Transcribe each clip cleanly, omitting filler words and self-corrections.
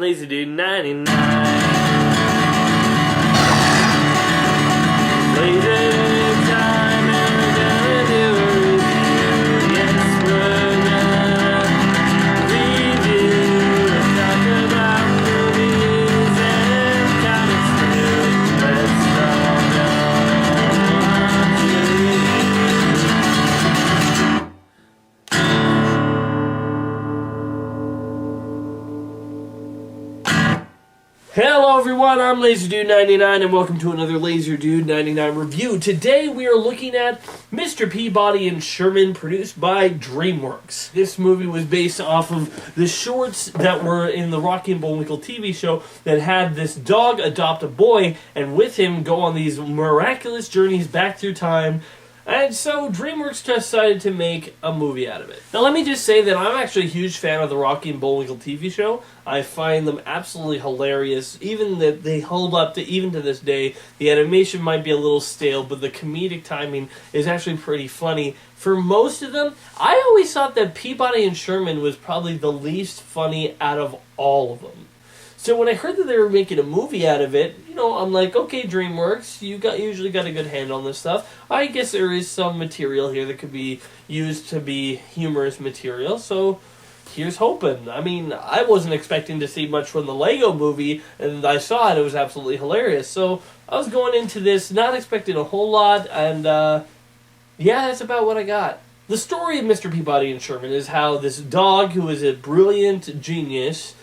Lazy Dude 99. Lazy time and we're gonna do a review. Yes, we're gonna review and talk about movies and comics too. Let's all go watch a Hello everyone, I'm LaserDude99 and welcome to another LaserDude99 review. Today we are looking at Mr. Peabody and Sherman, produced by DreamWorks. This movie was based off of the shorts that were in the Rocky and Bullwinkle TV show that had this dog adopt a boy and with him go on these miraculous journeys back through time. And so DreamWorks decided to make a movie out of it. Now let me just say that I'm actually a huge fan of the Rocky and Bullwinkle TV show. I find them absolutely hilarious, even that they hold up to even to this day. The animation might be a little stale, but the comedic timing is actually pretty funny. For most of them, I always thought that Peabody and Sherman was probably the least funny out of all of them. So when I heard that they were making a movie out of it, I'm like, okay, DreamWorks, you usually got a good handle on this stuff. I guess there is some material here that could be used to be humorous material, so here's hoping. I mean, I wasn't expecting to see much from the Lego movie, and I saw it, it was absolutely hilarious. So I was going into this not expecting a whole lot, and yeah, that's about what I got. The story of Mr. Peabody and Sherman is how this dog, who is a brilliant genius,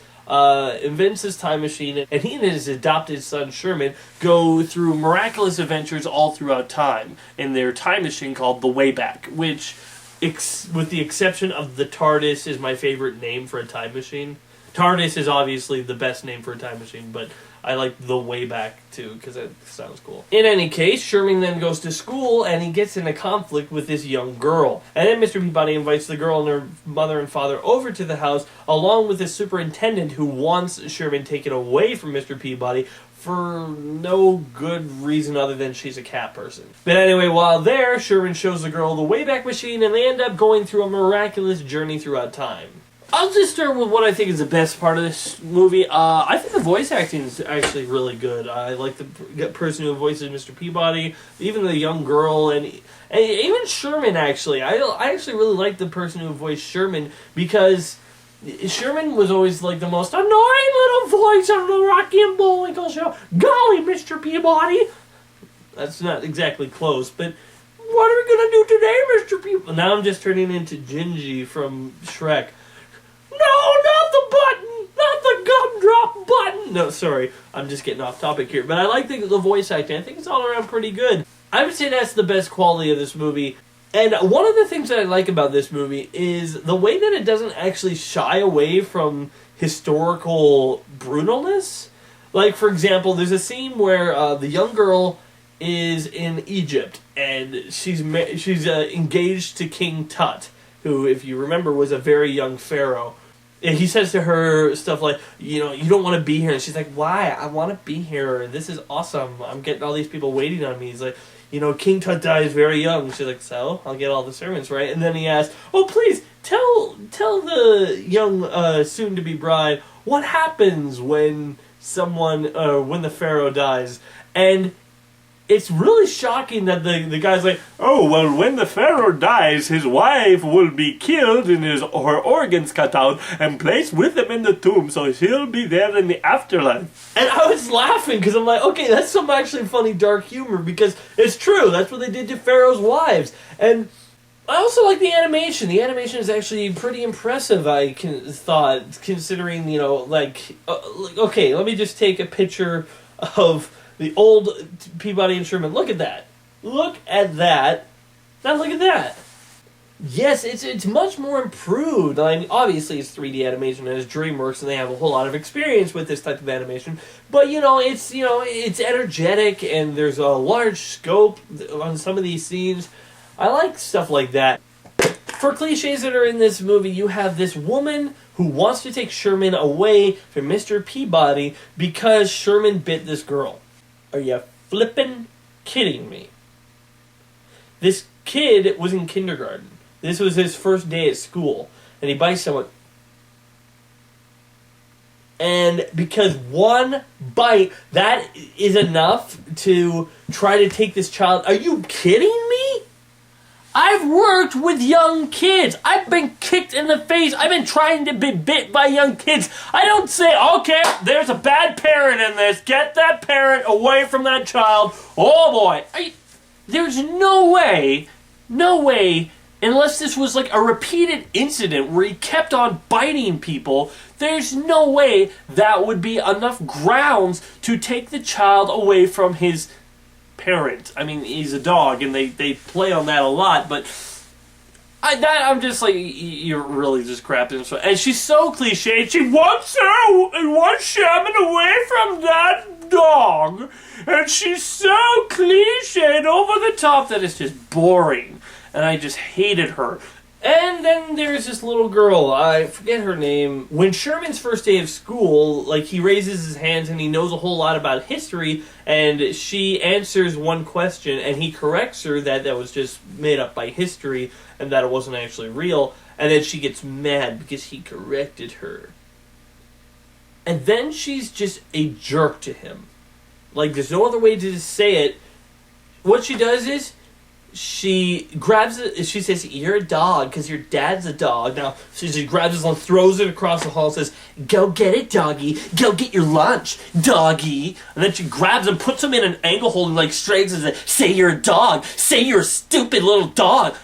invents his time machine, and he and his adopted son Sherman go through miraculous adventures all throughout time in their time machine called the Wayback, which, with the exception of the TARDIS, is my favorite name for a time machine. TARDIS is obviously the best name for a time machine, but I like the Wayback too, because it sounds cool. In any case, Sherman then goes to school, and he gets in a conflict with this young girl. And then Mr. Peabody invites the girl and her mother and father over to the house, along with the superintendent who wants Sherman taken away from Mr. Peabody for no good reason other than she's a cat person. But anyway, while there, Sherman shows the girl the Wayback Machine, and they end up going through a miraculous journey throughout time. I'll just start with what I think is the best part of this movie. I think the voice acting is actually really good. I like the person who voices Mr. Peabody, even the young girl, and even Sherman, actually. I actually really like the person who voiced Sherman, because Sherman was always like the most annoying little voice on the Rocky and Bullwinkle show. Golly, Mr. Peabody! That's not exactly close, but what are we going to do today, Mr. Peabody? Now I'm just turning into Gingy from Shrek. No, not the button! Not the gumdrop button! No, sorry, I'm just getting off topic here. But I like the voice acting. I think it's all around pretty good. I would say that's the best quality of this movie. And one of the things that I like about this movie is the way that it doesn't actually shy away from historical brutalness. Like, for example, there's a scene where the young girl is in Egypt, and she's engaged to King Tut, who, if you remember, was a very young pharaoh. And he says to her stuff like, you don't want to be here. And she's like, why? I want to be here. This is awesome. I'm getting all these people waiting on me. He's like, King Tut dies very young. She's like, so? I'll get all the servants, right? And then he asks, oh, please, tell the young soon-to-be bride what happens when when the pharaoh dies. And it's really shocking that the guy's like, oh, well, when the pharaoh dies, his wife will be killed and her organs cut out and placed with him in the tomb, so he'll be there in the afterlife. And I was laughing, because I'm like, okay, that's some actually funny dark humor, because it's true, that's what they did to pharaoh's wives. And I also like the animation. The animation is actually pretty impressive, I thought, considering, okay, let me just take a picture of the old Peabody and Sherman. Look at that. Look at that. Now look at that. Yes, it's much more improved. I mean, obviously it's 3D animation and it's DreamWorks, and they have a whole lot of experience with this type of animation. But it's energetic, and there's a large scope on some of these scenes. I like stuff like that. For cliches that are in this movie, you have this woman who wants to take Sherman away from Mr. Peabody because Sherman bit this girl. Are you flippin' kidding me? This kid was in kindergarten. This was his first day at school. And he bites someone. And because one bite, that is enough to try to take this child. Are you kidding me? I've worked with young kids. I've been kicked in the face. I've been trying to be bit by young kids. I don't say, okay, there's a bad parent in this. Get that parent away from that child. Oh boy. There's no way, unless this was like a repeated incident where he kept on biting people, there's no way that would be enough grounds to take the child away from his parent. I mean, he's a dog, and they play on that a lot, but I'm just like, you're really just crapping. And she's so cliched. She wants Sherman away from that dog, and she's so cliched, over the top, that it's just boring. And I just hated her. And then there's this little girl, I forget her name. When Sherman's first day of school, like, he raises his hands and he knows a whole lot about history, and she answers one question, and he corrects her that was just made up by history, and that it wasn't actually real, and then she gets mad because he corrected her. And then she's just a jerk to him. Like, there's no other way to say it. What she does is, she grabs it, she says, you're a dog, because your dad's a dog. Now, she grabs it and throws it across the hall and says, go get it, doggy. Go get your lunch, doggy. And then she grabs him, puts him in an ankle hold, and like straightens and says, say you're a dog. Say you're a stupid little dog.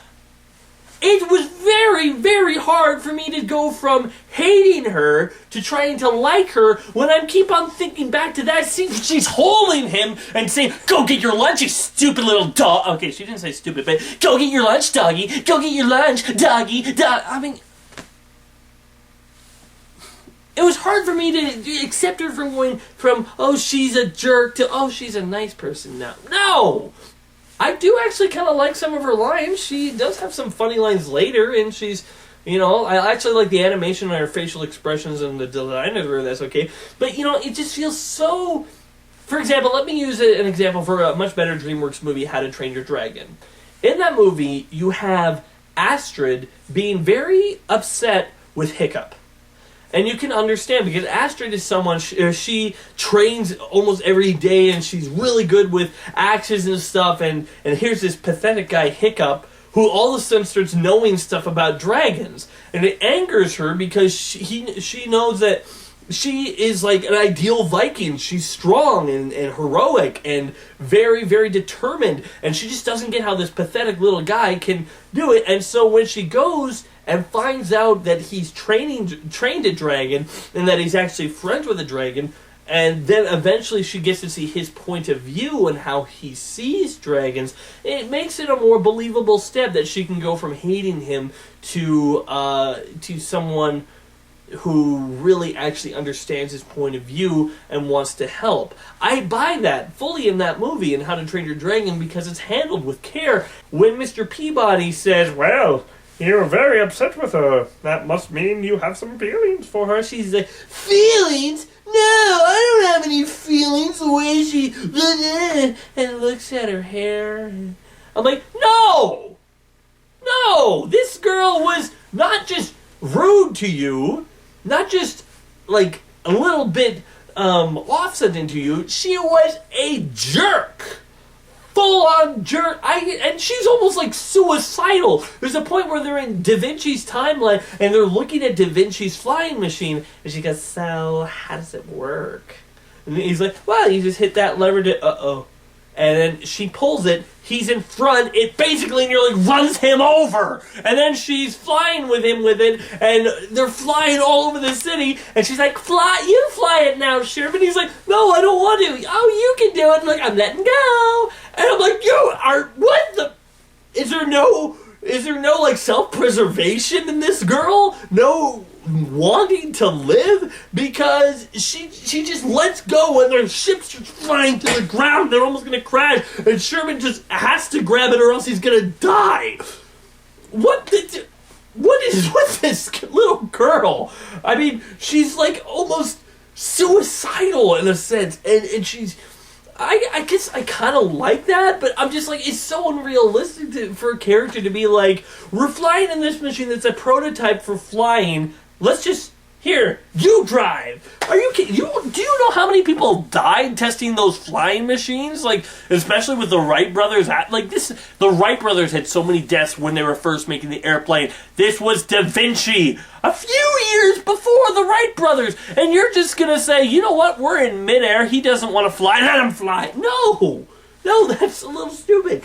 It was very, very hard for me to go from hating her to trying to like her when I keep on thinking back to that scene. She's holding him and saying, go get your lunch, you stupid little dog. Okay, she didn't say stupid, but go get your lunch, doggy. Go get your lunch, doggy. I mean, it was hard for me to accept her from going from, oh, she's a jerk to, oh, she's a nice person now. No! I do actually kind of like some of her lines. She does have some funny lines later, and she's, you know, I actually like the animation on her facial expressions and the design of her, that's okay. But, you know, it just feels so... For example, let me use an example for a much better DreamWorks movie, How to Train Your Dragon. In that movie, you have Astrid being very upset with Hiccup. And you can understand, because Astrid is someone, she trains almost every day, and she's really good with axes and stuff, and here's this pathetic guy, Hiccup, who all of a sudden starts knowing stuff about dragons. And it angers her, because she knows that she is like an ideal Viking. She's strong and heroic and very, very determined, and she just doesn't get how this pathetic little guy can do it. And so when she goes and finds out that he's trained a dragon, and that he's actually friends with a dragon, and then eventually she gets to see his point of view and how he sees dragons, it makes it a more believable step that she can go from hating him to someone who really actually understands his point of view and wants to help. I buy that fully in that movie, in How to Train Your Dragon, because it's handled with care. When Mr. Peabody says, well, you're very upset with her, that must mean you have some feelings for her. She's like, feelings? No, I don't have any feelings. The way she and looks at her hair. I'm like, no! No! This girl was not just rude to you, not just like a little bit offsetting to you, she was a jerk. Full-on jerk. And she's almost like suicidal. There's a point where they're in Da Vinci's timeline, and they're looking at Da Vinci's flying machine, and she goes, so, how does it work? And he's like, well, you just hit that lever to, uh-oh. And then she pulls it, he's in front, it basically nearly runs him over. And then she's flying with him with it, and they're flying all over the city, and she's like, you fly it now, Sherman. He's like, no, I don't want to. Oh, you can do it. I'm like, I'm letting go. And I'm like, what the? Is there no like self-preservation in this girl? No wanting to live? Because she just lets go and their ship's just flying to the ground. They're almost going to crash. And Sherman just has to grab it or else he's going to die. What is with this little girl? I mean, she's like almost suicidal in a sense. And she's... I guess I kind of like that, but I'm just like, it's so unrealistic for a character to be like, we're flying in this machine that's a prototype for flying, let's just Here, you drive. Are you kidding? Do you know how many people died testing those flying machines? Like, especially with the Wright brothers. The Wright brothers had so many deaths when they were first making the airplane. This was Da Vinci, a few years before the Wright brothers. And you're just going to say, you know what? We're in midair. He doesn't want to fly. Let him fly. No, that's a little stupid.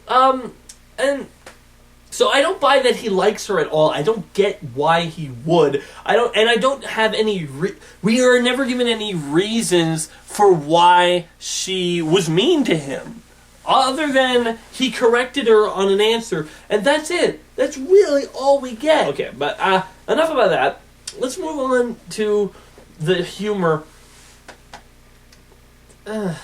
And so I don't buy that he likes her at all. I don't get why he would. I don't have any. We are never given any reasons for why she was mean to him, other than he corrected her on an answer, and that's it. That's really all we get. Okay, but enough about that. Let's move on to the humor. And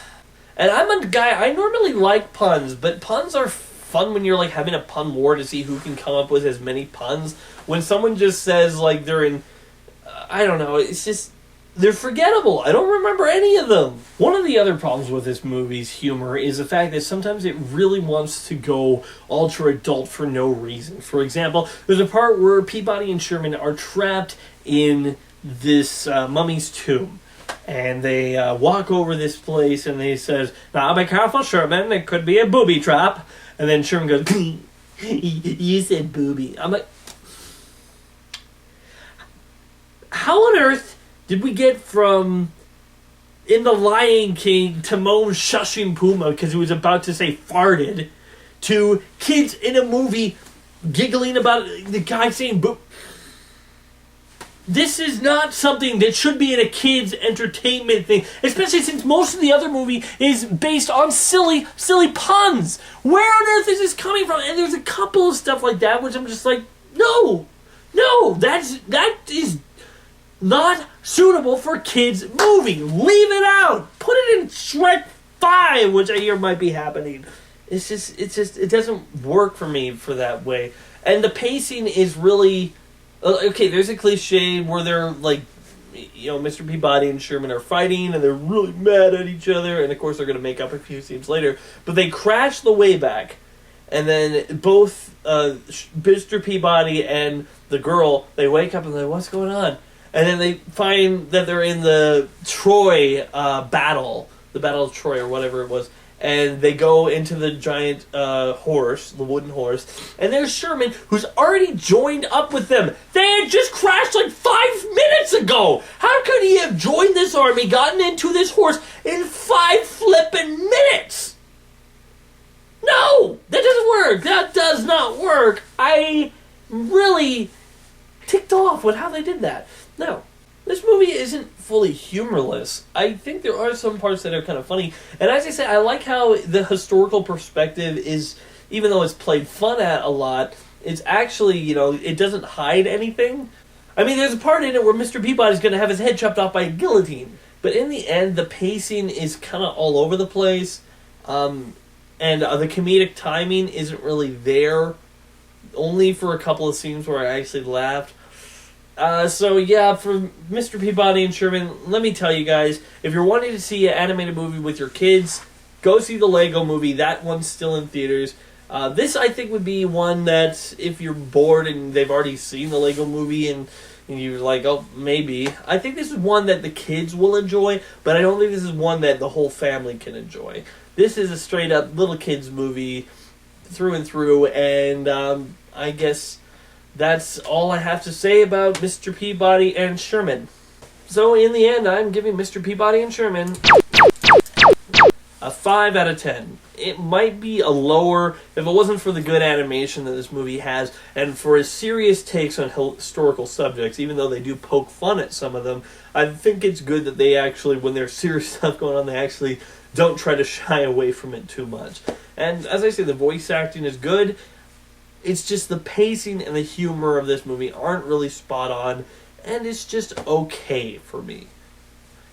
I'm a guy. I normally like puns, but puns are fun when you're like having a pun war to see who can come up with as many puns. When someone just says like they're in, I don't know, it's just, they're forgettable. I don't remember any of them. One of the other problems with this movie's humor is the fact that sometimes it really wants to go ultra adult for no reason. For example, there's a part where Peabody and Sherman are trapped in this mummy's tomb. And they walk over this place and they says, "Now be careful, Sherman, it could be a booby trap." And then Sherman goes, "You said booby." I'm like, how on earth did we get from in The Lion King Timon shushing Pumbaa because he was about to say farted to kids in a movie giggling about the guy saying boob? This is not something that should be in a kid's entertainment thing, especially since most of the other movie is based on silly puns. Where on earth is this coming from? And there's a couple of stuff like that, which I'm just like, no, that is not suitable for a kid's movie. Leave it out. Put it in Shrek 5, which I hear might be happening. It doesn't work for me for that way. And the pacing is really... Okay, there's a cliche where they're like, Mr. Peabody and Sherman are fighting and they're really mad at each other, and of course they're going to make up a few scenes later, but they crash the way back, and then both Mr. Peabody and the girl, they wake up and they're like, what's going on? And then they find that they're in the Troy battle, the Battle of Troy or whatever it was. And they go into the giant horse, the wooden horse, and there's Sherman, who's already joined up with them. They had just crashed like 5 minutes ago. How could he have joined this army, gotten into this horse in 5 flippin' minutes? No, that doesn't work. That does not work. I really ticked off with how they did that. No. This movie isn't fully humorless. I think there are some parts that are kind of funny. And as I say, I like how the historical perspective is, even though it's played fun at a lot, it's actually, it doesn't hide anything. I mean, there's a part in it where Mr. Peabody's going to have his head chopped off by a guillotine. But in the end, the pacing is kind of all over the place. And the comedic timing isn't really there. Only for a couple of scenes where I actually laughed. So yeah, for Mr. Peabody and Sherman, let me tell you guys, if you're wanting to see an animated movie with your kids, go see the Lego Movie. That one's still in theaters. This, I think, would be one that, if you're bored and they've already seen the Lego Movie and you're like, oh, maybe. I think this is one that the kids will enjoy, but I don't think this is one that the whole family can enjoy. This is a straight-up little kids movie through and through, and I guess... that's all I have to say about Mr. Peabody and Sherman. So in the end, I'm giving Mr. Peabody and Sherman a 5 out of 10. It might be a lower if it wasn't for the good animation that this movie has, and for his serious takes on historical subjects, even though they do poke fun at some of them. I think it's good that they actually, when there's serious stuff going on, they actually don't try to shy away from it too much. And as I say, the voice acting is good. It's just the pacing and the humor of this movie aren't really spot on, and it's just okay for me.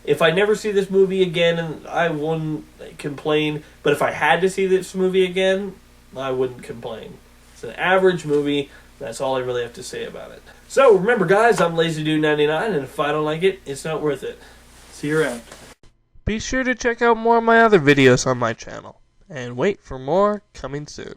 If I never see this movie again, I wouldn't complain, but if I had to see this movie again, I wouldn't complain. It's an average movie. That's all I really have to say about it. So, remember guys, I'm LazyDude99, and if I don't like it, it's not worth it. See you around. Be sure to check out more of my other videos on my channel, and wait for more coming soon.